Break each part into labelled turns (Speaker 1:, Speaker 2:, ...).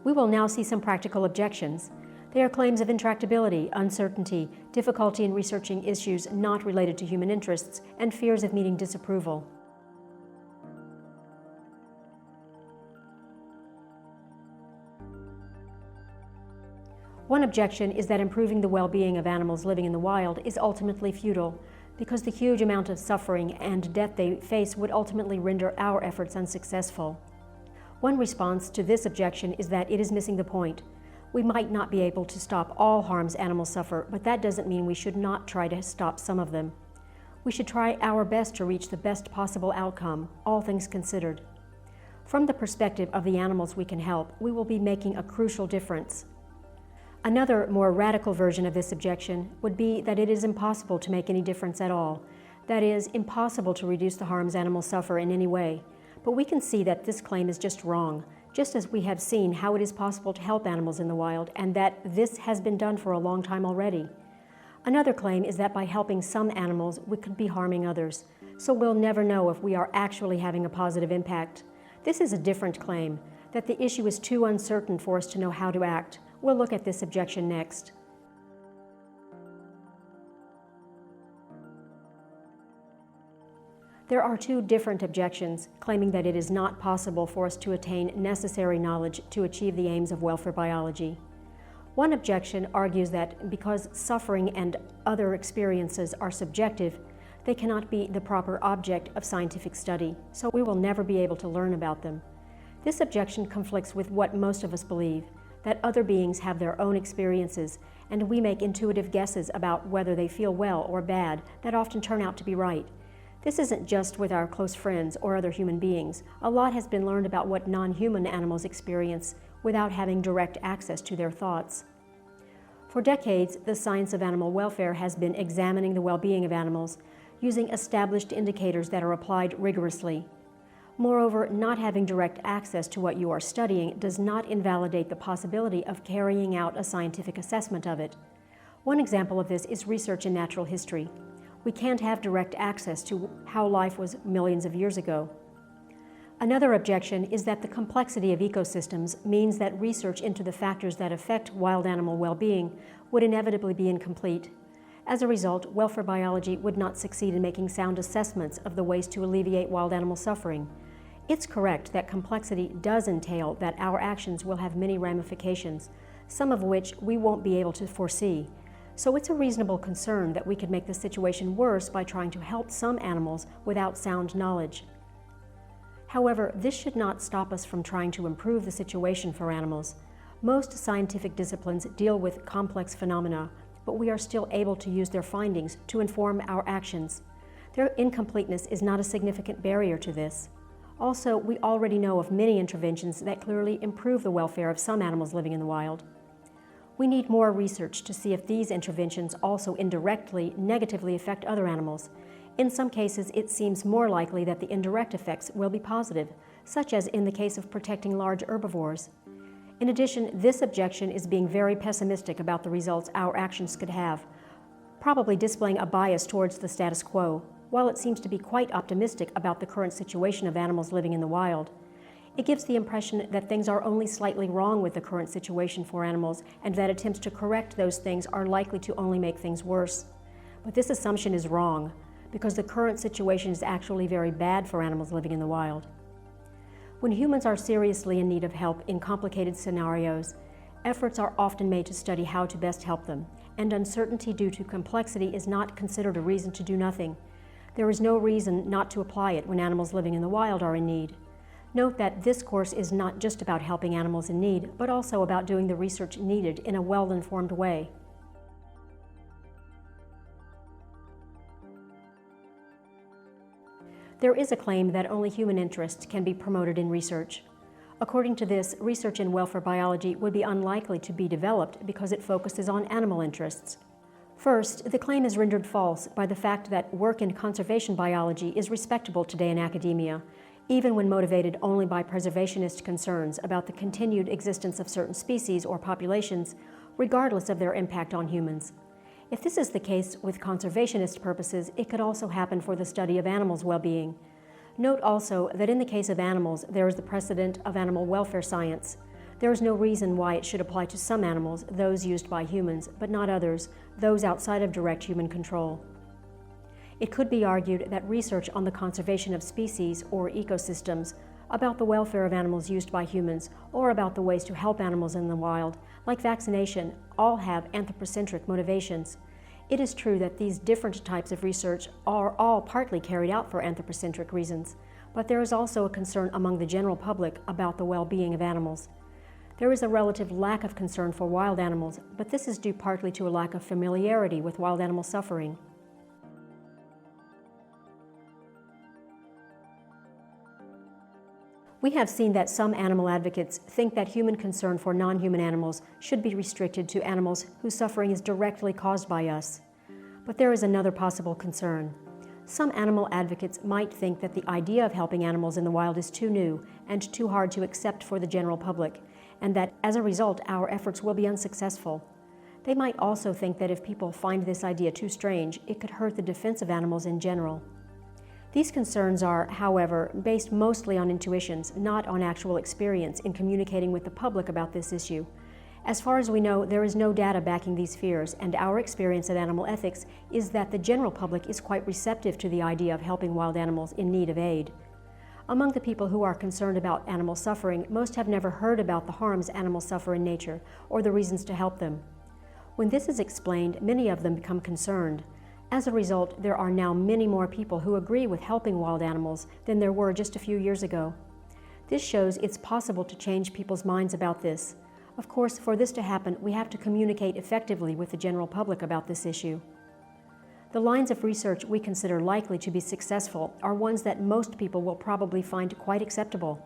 Speaker 1: We will now see some practical objections. They are claims of intractability, uncertainty, difficulty in researching issues not related to human interests, and fears of meeting disapproval. One objection is that improving the well-being of animals living in the wild is ultimately futile, because the huge amount of suffering and death they face would ultimately render our efforts unsuccessful. One response to this objection is that it is missing the point. We might not be able to stop all harms animals suffer, but that doesn't mean we should not try to stop some of them. We should try our best to reach the best possible outcome, all things considered. From the perspective of the animals we can help, we will be making a crucial difference. Another, more radical version of this objection would be that it is impossible to make any difference at all. That is, impossible to reduce the harms animals suffer in any way. But we can see that this claim is just wrong, just as we have seen how it is possible to help animals in the wild, and that this has been done for a long time already. Another claim is that by helping some animals, we could be harming others, so we'll never know if we are actually having a positive impact. This is a different claim, that the issue is too uncertain for us to know how to act. We'll look at this objection next. There are two different objections claiming that it is not possible for us to attain necessary knowledge to achieve the aims of welfare biology. One objection argues that because suffering and other experiences are subjective, they cannot be the proper object of scientific study, so we will never be able to learn about them. This objection conflicts with what most of us believe, that other beings have their own experiences, and we make intuitive guesses about whether they feel well or bad that often turn out to be right. This isn't just with our close friends or other human beings. A lot has been learned about what non-human animals experience without having direct access to their thoughts. For decades, the science of animal welfare has been examining the well-being of animals using established indicators that are applied rigorously. Moreover, not having direct access to what you are studying does not invalidate the possibility of carrying out a scientific assessment of it. One example of this is research in natural history. We can't have direct access to how life was millions of years ago. Another objection is that the complexity of ecosystems means that research into the factors that affect wild animal well-being would inevitably be incomplete. As a result, welfare biology would not succeed in making sound assessments of the ways to alleviate wild animal suffering. It's correct that complexity does entail that our actions will have many ramifications, some of which we won't be able to foresee. So it's a reasonable concern that we could make the situation worse by trying to help some animals without sound knowledge. However, this should not stop us from trying to improve the situation for animals. Most scientific disciplines deal with complex phenomena, but we are still able to use their findings to inform our actions. Their incompleteness is not a significant barrier to this. Also, we already know of many interventions that clearly improve the welfare of some animals living in the wild. We need more research to see if these interventions also indirectly negatively affect other animals. In some cases, it seems more likely that the indirect effects will be positive, such as in the case of protecting large herbivores. In addition, this objection is being very pessimistic about the results our actions could have, probably displaying a bias towards the status quo, while it seems to be quite optimistic about the current situation of animals living in the wild. It gives the impression that things are only slightly wrong with the current situation for animals, and that attempts to correct those things are likely to only make things worse. But this assumption is wrong, because the current situation is actually very bad for animals living in the wild. When humans are seriously in need of help in complicated scenarios, efforts are often made to study how to best help them, and uncertainty due to complexity is not considered a reason to do nothing. There is no reason not to apply it when animals living in the wild are in need. Note that this course is not just about helping animals in need, but also about doing the research needed in a well-informed way. There is a claim that only human interests can be promoted in research. According to this, research in welfare biology would be unlikely to be developed because it focuses on animal interests. First, the claim is rendered false by the fact that work in conservation biology is respectable today in academia, even when motivated only by preservationist concerns about the continued existence of certain species or populations, regardless of their impact on humans. If this is the case with conservationist purposes, it could also happen for the study of animals' well-being. Note also that in the case of animals, there is the precedent of animal welfare science. There is no reason why it should apply to some animals, those used by humans, but not others, those outside of direct human control. It could be argued that research on the conservation of species or ecosystems, about the welfare of animals used by humans, or about the ways to help animals in the wild, like vaccination, all have anthropocentric motivations. It is true that these different types of research are all partly carried out for anthropocentric reasons, but there is also a concern among the general public about the well-being of animals. There is a relative lack of concern for wild animals, but this is due partly to a lack of familiarity with wild animal suffering. We have seen that some animal advocates think that human concern for non-human animals should be restricted to animals whose suffering is directly caused by us. But there is another possible concern. Some animal advocates might think that the idea of helping animals in the wild is too new and too hard to accept for the general public, and that as a result our efforts will be unsuccessful. They might also think that if people find this idea too strange, it could hurt the defense of animals in general. These concerns are, however, based mostly on intuitions, not on actual experience in communicating with the public about this issue. As far as we know, there is no data backing these fears, and our experience at Animal Ethics is that the general public is quite receptive to the idea of helping wild animals in need of aid. Among the people who are concerned about animal suffering, most have never heard about the harms animals suffer in nature, or the reasons to help them. When this is explained, many of them become concerned. As a result, there are now many more people who agree with helping wild animals than there were just a few years ago. This shows it's possible to change people's minds about this. Of course, for this to happen, we have to communicate effectively with the general public about this issue. The lines of research we consider likely to be successful are ones that most people will probably find quite acceptable.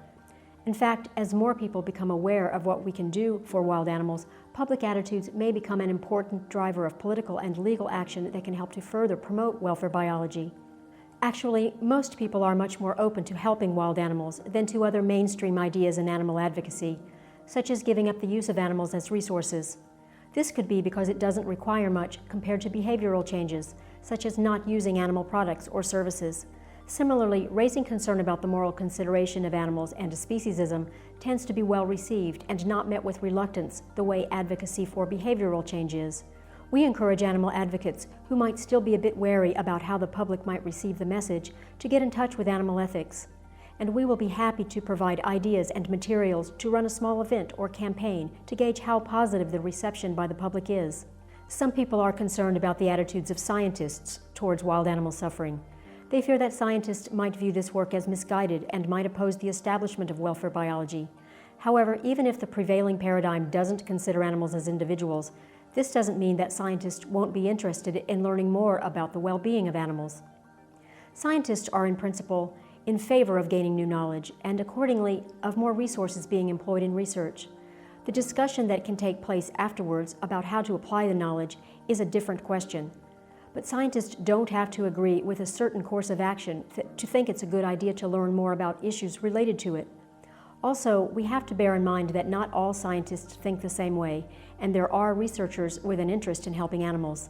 Speaker 1: In fact, as more people become aware of what we can do for wild animals, public attitudes may become an important driver of political and legal action that can help to further promote welfare biology. Actually, most people are much more open to helping wild animals than to other mainstream ideas in animal advocacy, such as giving up the use of animals as resources. This could be because it doesn't require much compared to behavioral changes, such as not using animal products or services. Similarly, raising concern about the moral consideration of animals and speciesism tends to be well received and not met with reluctance the way advocacy for behavioral change is. We encourage animal advocates who might still be a bit wary about how the public might receive the message to get in touch with Animal Ethics. And we will be happy to provide ideas and materials to run a small event or campaign to gauge how positive the reception by the public is. Some people are concerned about the attitudes of scientists towards wild animal suffering. They fear that scientists might view this work as misguided and might oppose the establishment of welfare biology. However, even if the prevailing paradigm doesn't consider animals as individuals, this doesn't mean that scientists won't be interested in learning more about the well-being of animals. Scientists are in principle in favor of gaining new knowledge and accordingly of more resources being employed in research. The discussion that can take place afterwards about how to apply the knowledge is a different question. But scientists don't have to agree with a certain course of action to think it's a good idea to learn more about issues related to it. Also, we have to bear in mind that not all scientists think the same way, and there are researchers with an interest in helping animals.